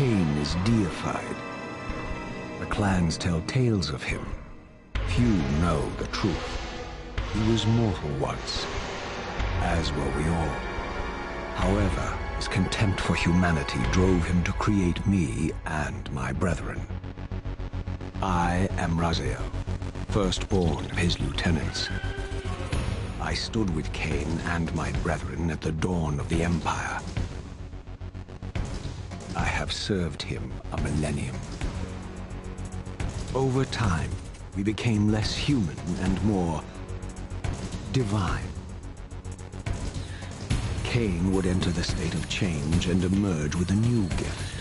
Cain is deified. The clans tell tales of him. Few know the truth. He was mortal once, as were we all. However, his contempt for humanity drove him to create me and my brethren. I am Raziel, firstborn of his lieutenants. I stood with Cain and my brethren at the dawn of the Empire. I have served him a millennium. Over time, we became less human and more divine. Cain would enter the state of change and emerge with a new gift.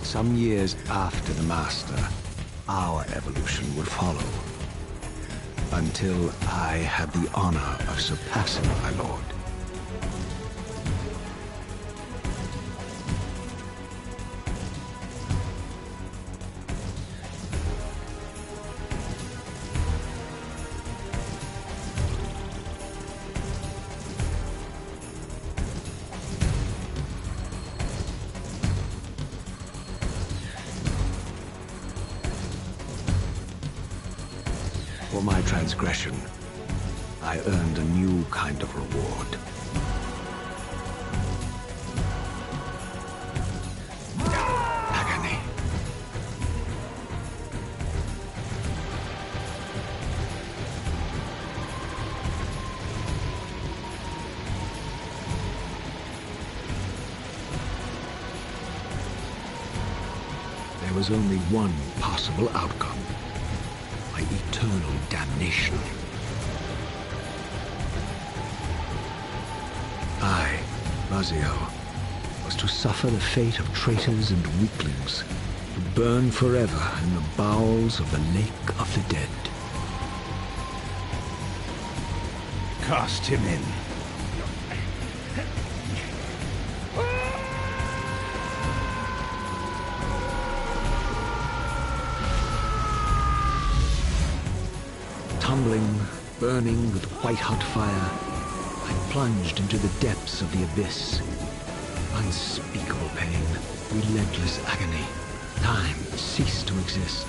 Some years after the Master, our evolution would follow, until I had the honor of surpassing my lord. For my transgression, I earned a new kind of reward. Agony. There was only one possible outcome. Eternal damnation. I, Raziel, was to suffer the fate of traitors and weaklings, to burn forever in the bowels of the Lake of the Dead. Cast him in. Tumbling, burning with white-hot fire, I plunged into the depths of the abyss. Unspeakable pain, relentless agony. Time ceased to exist.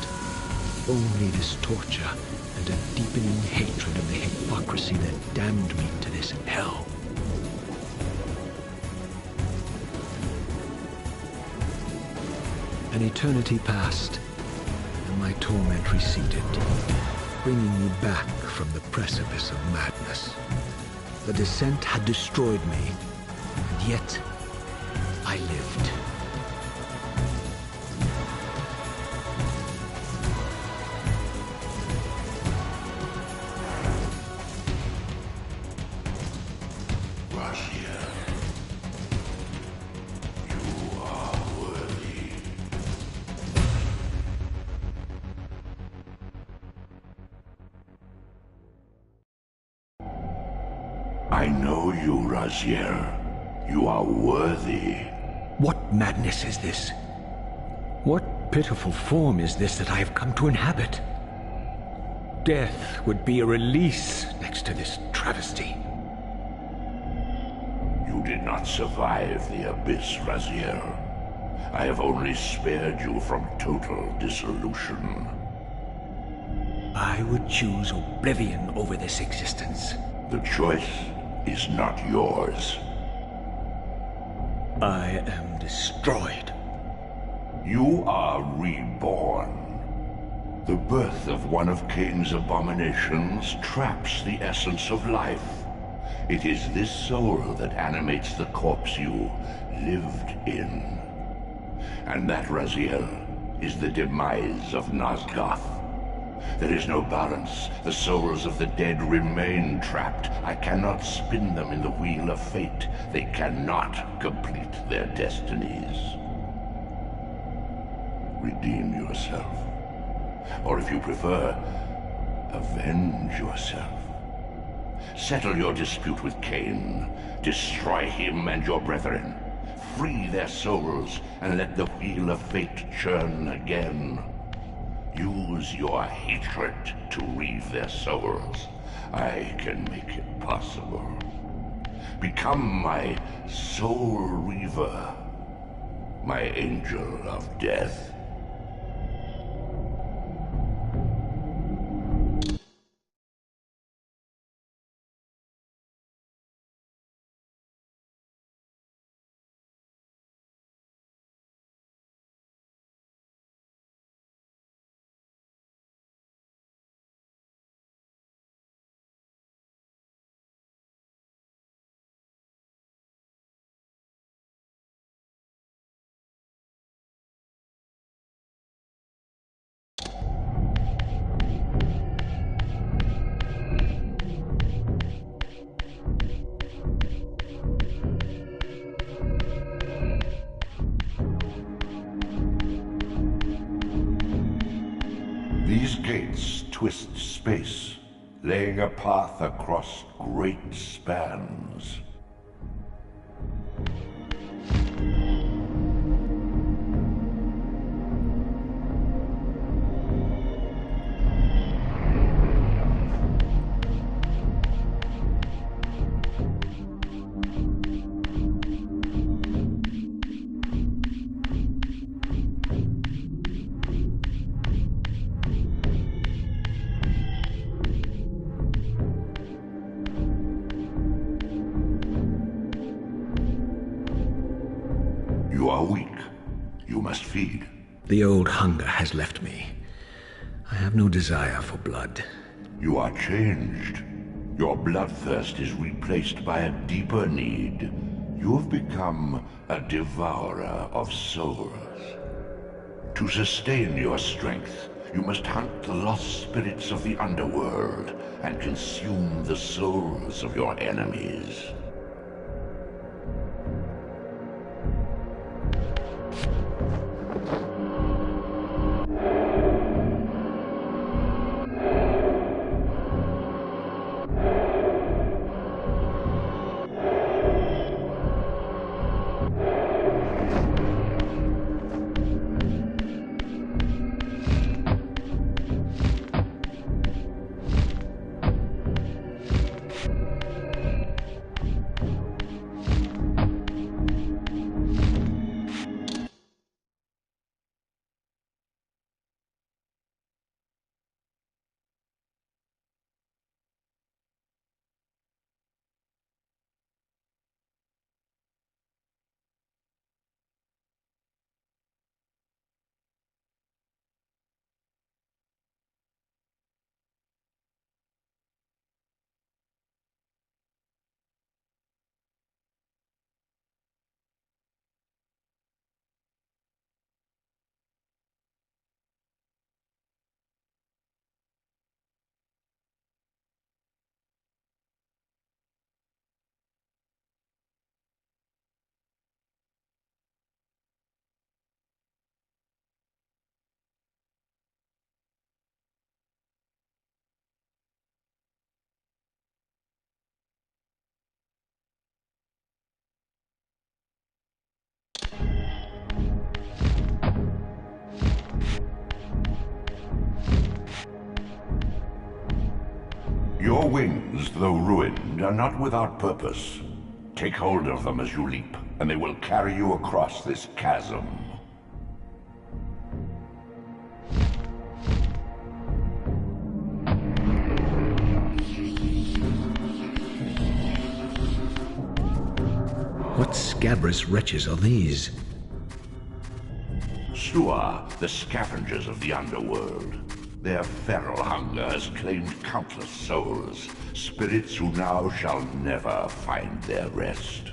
Only this torture and a deepening hatred of the hypocrisy that damned me to this hell. An eternity passed, and my torment receded, bringing me back from the precipice of madness. The descent had destroyed me, and yet I lived. I know you, Raziel. You are worthy. What madness is this? What pitiful form is this that I have come to inhabit? Death would be a release next to this travesty. You did not survive the abyss, Raziel. I have only spared you from total dissolution. I would choose oblivion over this existence. The choice is not yours. I am destroyed. You are reborn. The birth of one of Cain's abominations traps the essence of life. It is this soul that animates the corpse you lived in. And that, Raziel, is the demise of Nosgoth. There is no balance. The souls of the dead remain trapped. I cannot spin them in the wheel of fate. They cannot complete their destinies. Redeem yourself. Or if you prefer, avenge yourself. Settle your dispute with Cain. Destroy him and your brethren. Free their souls and let the wheel of fate churn again. Use your hatred to reave their souls. I can make it possible. Become my soul Reaver, my angel of death. These gates twist space, laying a path across great spans. You are weak. You must feed. The old hunger has left me. I have no desire for blood. You are changed. Your bloodthirst is replaced by a deeper need. You have become a devourer of souls. To sustain your strength, you must hunt the lost spirits of the underworld and consume the souls of your enemies. Your wings, though ruined, are not without purpose. Take hold of them as you leap, and they will carry you across this chasm. What scabrous wretches are these? Sua, the scavengers of the underworld. Their feral hunger has claimed countless souls, spirits who now shall never find their rest.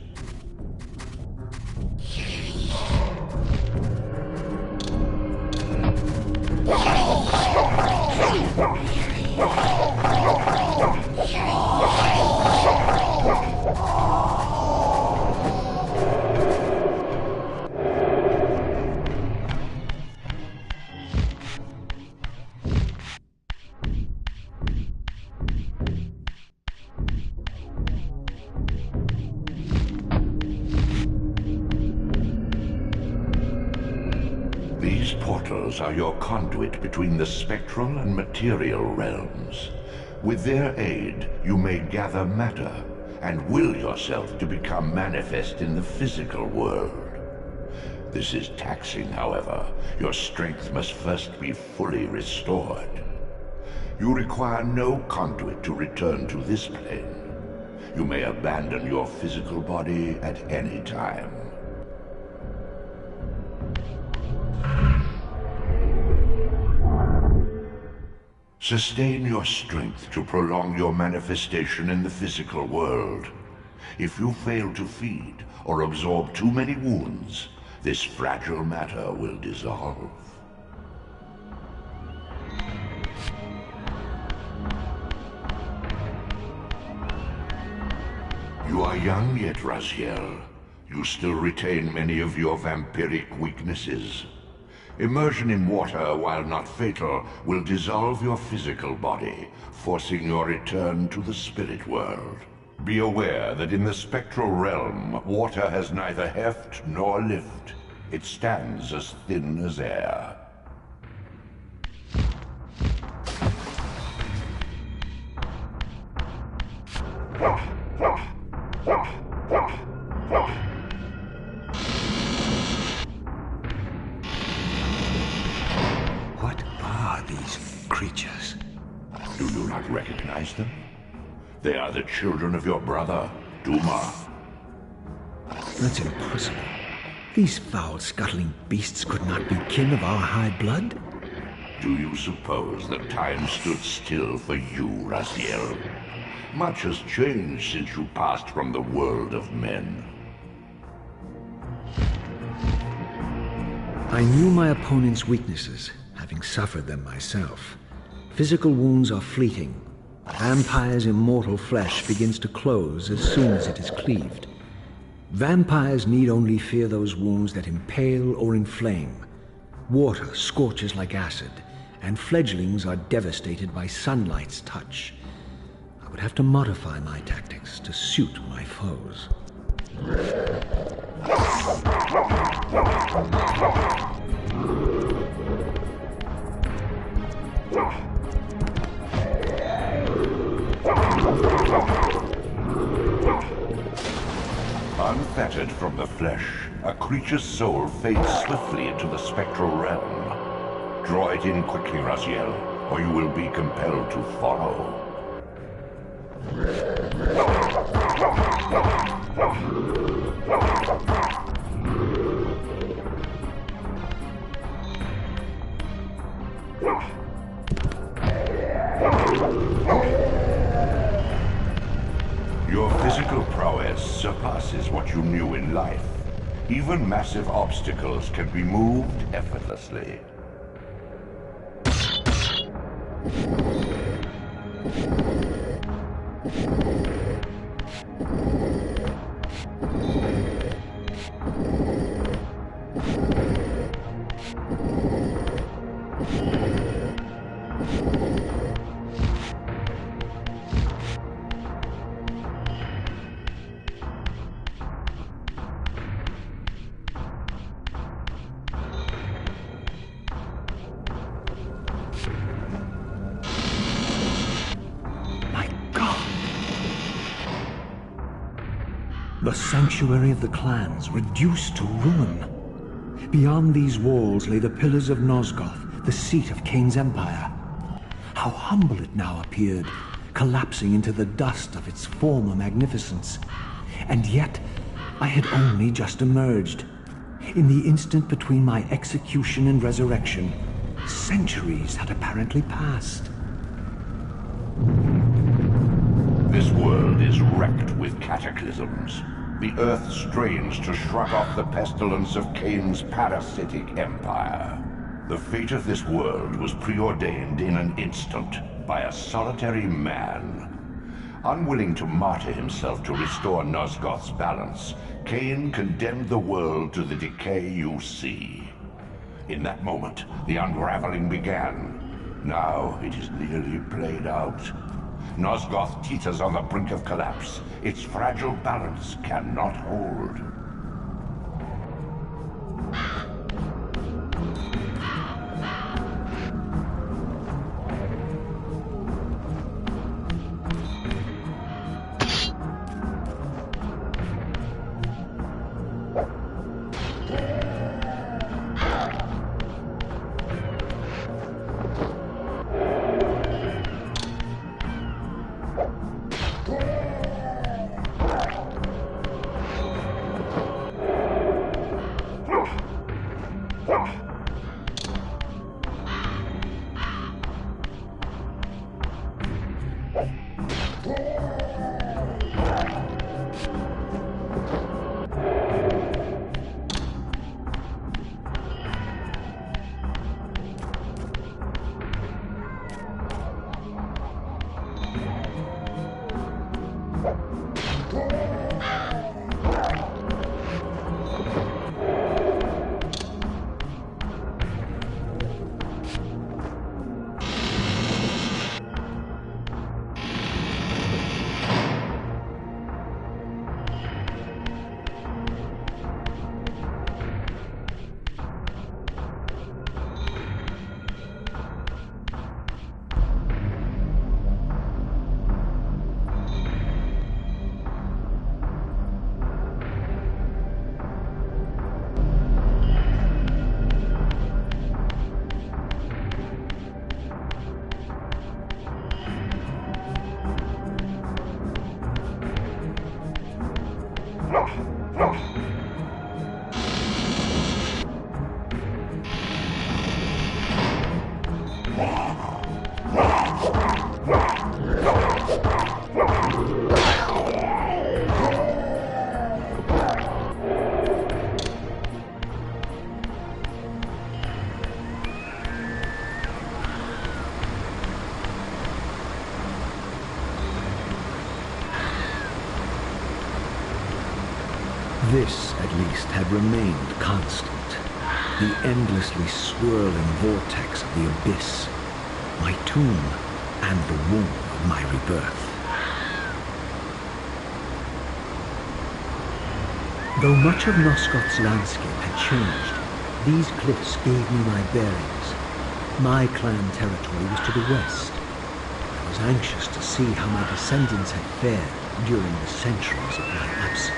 These portals are your conduit between the spectral and material realms. With their aid, you may gather matter and will yourself to become manifest in the physical world. This is taxing, however. Your strength must first be fully restored. You require no conduit to return to this plane. You may abandon your physical body at any time. Sustain your strength to prolong your manifestation in the physical world. If you fail to feed or absorb too many wounds, this fragile matter will dissolve. You are young yet, Raziel. You still retain many of your vampiric weaknesses. Immersion in water, while not fatal, will dissolve your physical body, forcing your return to the spirit world. Be aware that in the spectral realm, water has neither heft nor lift. It stands as thin as air. What are these creatures? Do you not recognize them? They are the children of your brother, Duma. That's impossible. These foul, scuttling beasts could not be kin of our high blood. Do you suppose that time stood still for you, Raziel? Much has changed since you passed from the world of men. I knew my opponent's weaknesses, having suffered them myself. Physical wounds are fleeting. A vampire's immortal flesh begins to close as soon as it is cleaved. Vampires need only fear those wounds that impale or inflame. Water scorches like acid, and fledglings are devastated by sunlight's touch. I would have to modify my tactics to suit my foes. Unfettered from the flesh, a creature's soul fades swiftly into the spectral realm. Draw it in quickly, Raziel, or you will be compelled to follow. Your physical prowess surpasses what you knew in life. Even massive obstacles can be moved effortlessly. The sanctuary of the clans reduced to ruin. Beyond these walls lay the pillars of Nosgoth, the seat of Kain's empire. How humble it now appeared, collapsing into the dust of its former magnificence. And yet, I had only just emerged. In the instant between my execution and resurrection, centuries had apparently passed. This world is wrecked with cataclysms. The earth strains to shrug off the pestilence of Kain's parasitic empire. The fate of this world was preordained in an instant by a solitary man. Unwilling to martyr himself to restore Nosgoth's balance, Kain condemned the world to the decay you see. In that moment, the unraveling began. Now it is nearly played out. Nosgoth teeters on the brink of collapse. Its fragile balance cannot hold. This, at least, had remained constant. The endlessly swirling vortex of the abyss, my tomb, and the womb of my rebirth. Though much of Nosgoth's landscape had changed, these cliffs gave me my bearings. My clan territory was to the west. I was anxious to see how my descendants had fared during the centuries of my absence.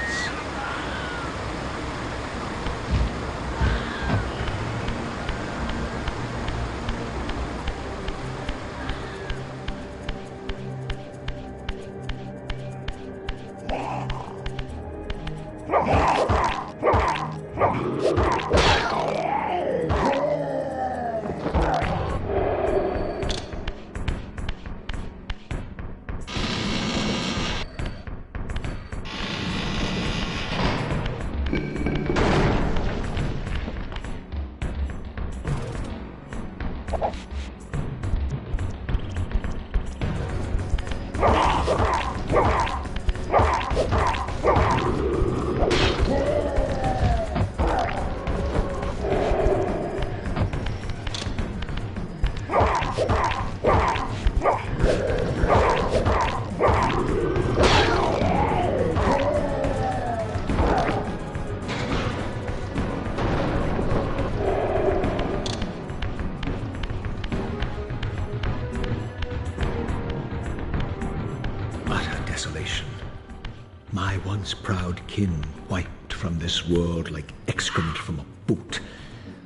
My once proud kin wiped from this world like excrement from a boot.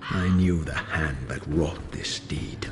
I knew the hand that wrought this deed.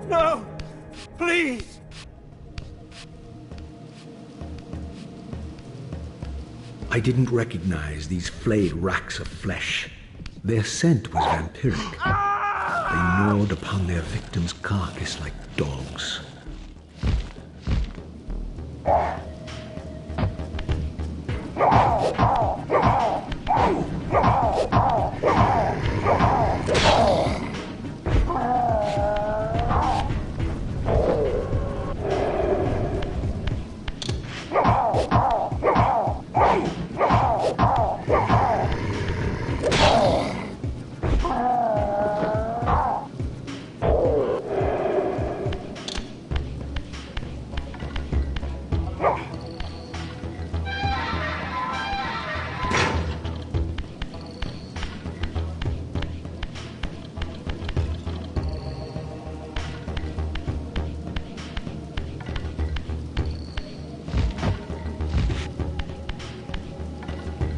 No! Please! I didn't recognize these flayed racks of flesh. Their scent was vampiric. They gnawed upon their victim's carcass like dogs.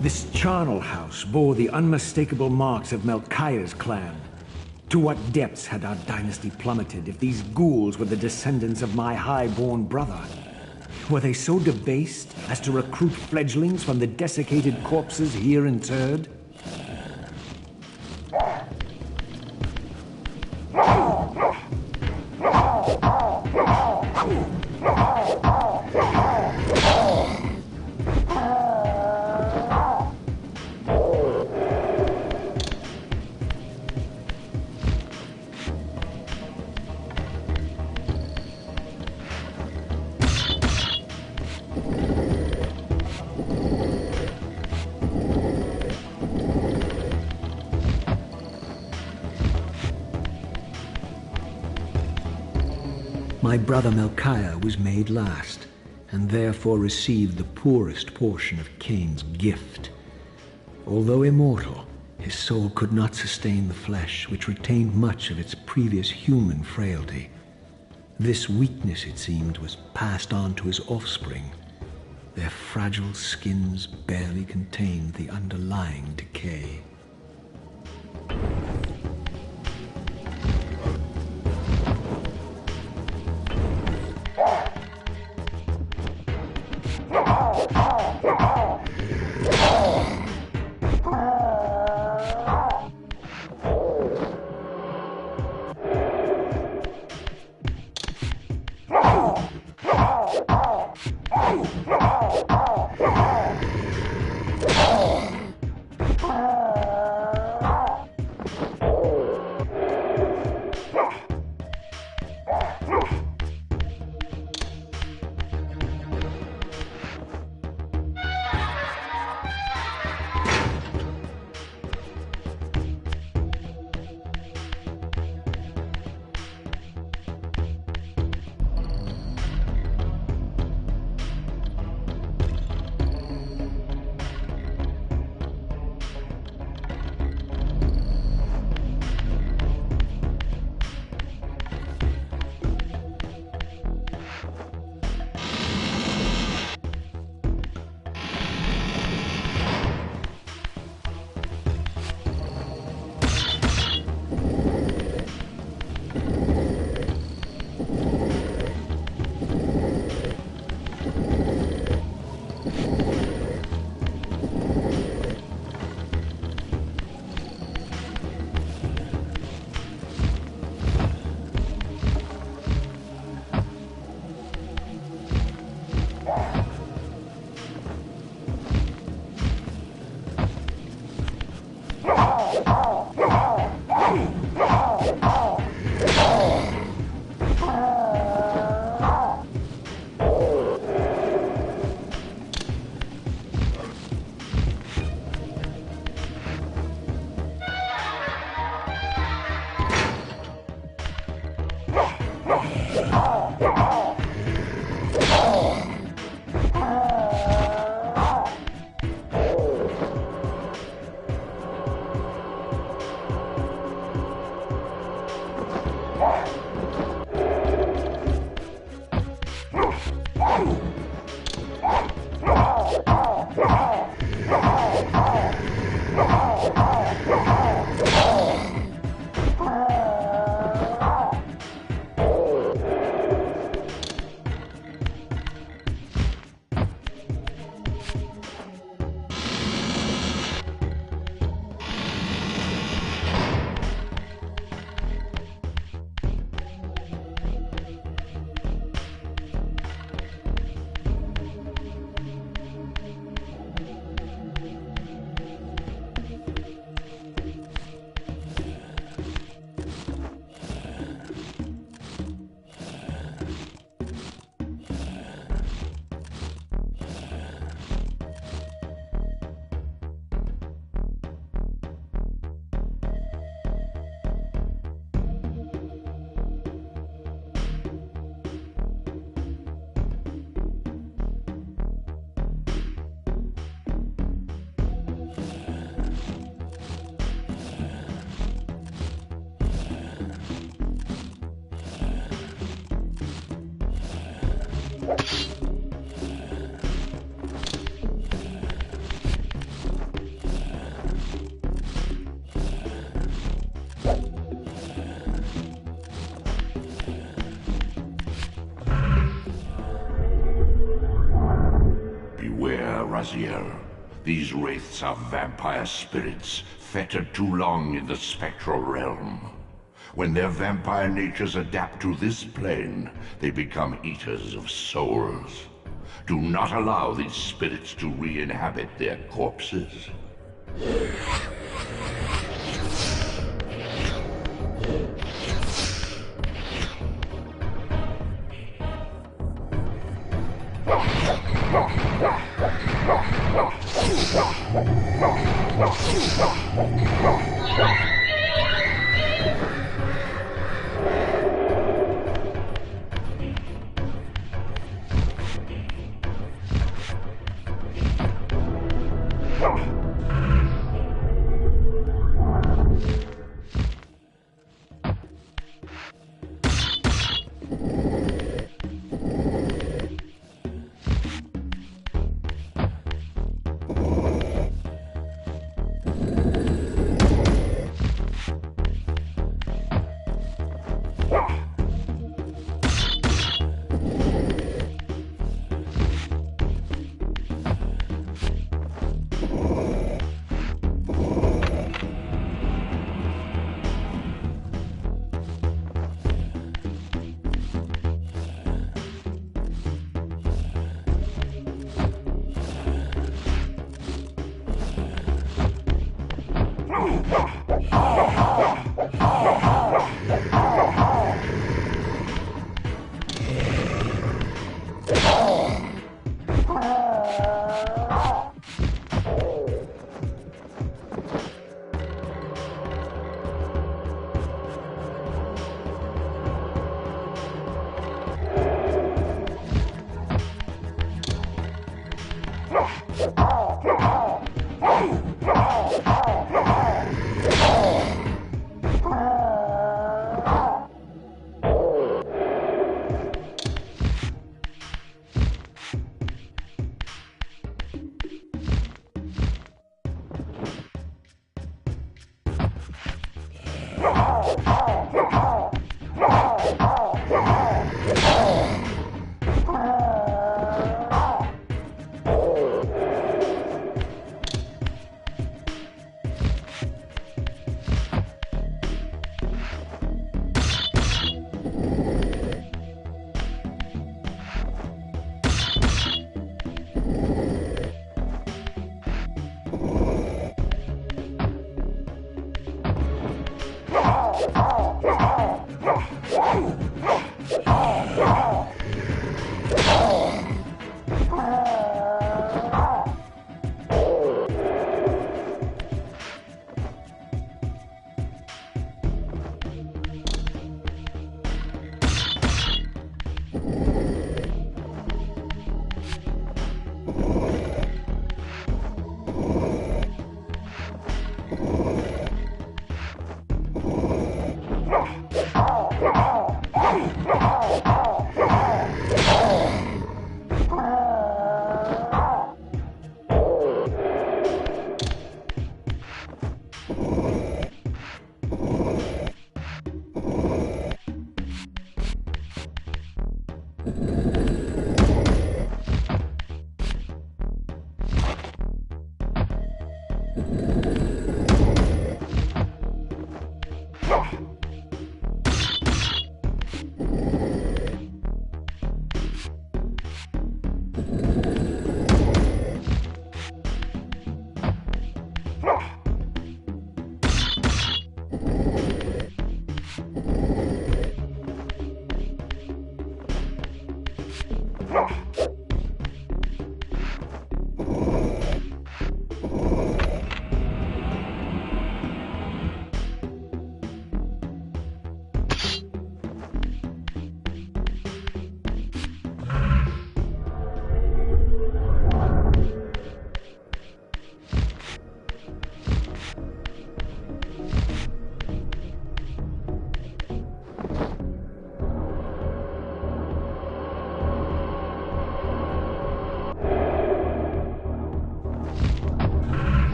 This charnel house bore the unmistakable marks of Melchiah's clan. To what depths had our dynasty plummeted if these ghouls were the descendants of my high-born brother? Were they so debased as to recruit fledglings from the desiccated corpses here interred? My brother Melchiah was made last, and therefore received the poorest portion of Cain's gift. Although immortal, his soul could not sustain the flesh, which retained much of its previous human frailty. This weakness, it seemed, was passed on to his offspring. Their fragile skins barely contained the underlying decay. Brazier. These wraiths are vampire spirits, fettered too long in the spectral realm. When their vampire natures adapt to this plane, they become eaters of souls. Do not allow these spirits to re-inhabit their corpses.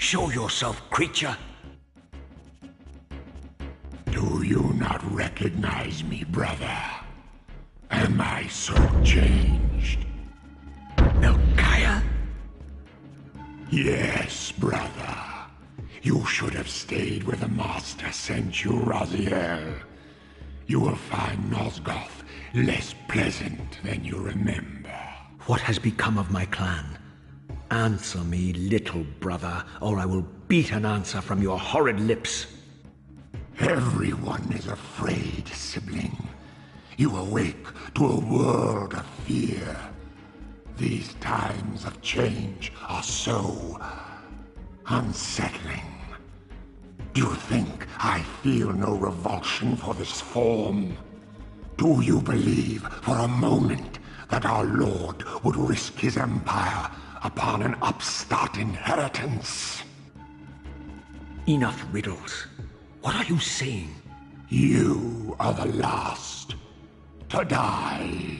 Show yourself, creature! Do you not recognize me, brother? Am I so changed? Melchiah? Yes, brother. You should have stayed where the Master sent you, Raziel. You will find Nosgoth less pleasant than you remember. What has become of my clan? Answer me, little brother, or I will beat an answer from your horrid lips. Everyone is afraid, sibling. You awake to a world of fear. These times of change are so unsettling. Do you think I feel no revulsion for this form? Do you believe for a moment that our Lord would risk his empire upon an upstart inheritance? Enough riddles. What are you saying? You are the last to die.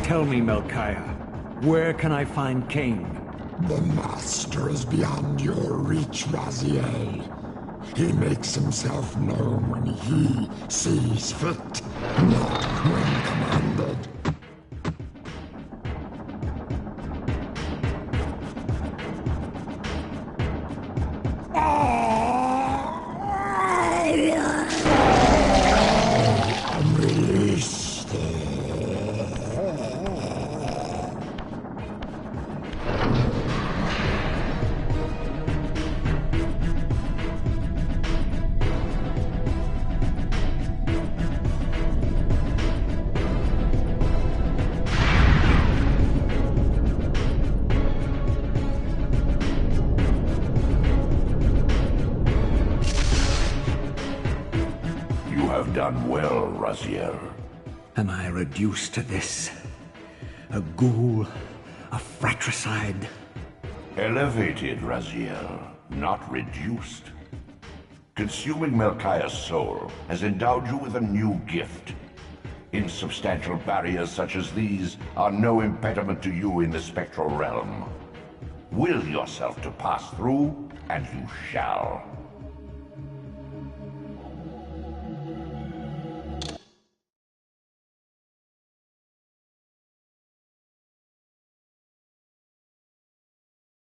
Tell me, Melchiah, where can I find Cain? The Master is beyond your reach, Raziel. He makes himself known when he sees fit, not when commanded. I'm released. Done well, Raziel. Am I reduced to this? A ghoul? A fratricide? Elevated, Raziel, not reduced. Consuming Melchiah's soul has endowed you with a new gift. Insubstantial barriers such as these are no impediment to you in the spectral realm. Will yourself to pass through, and you shall.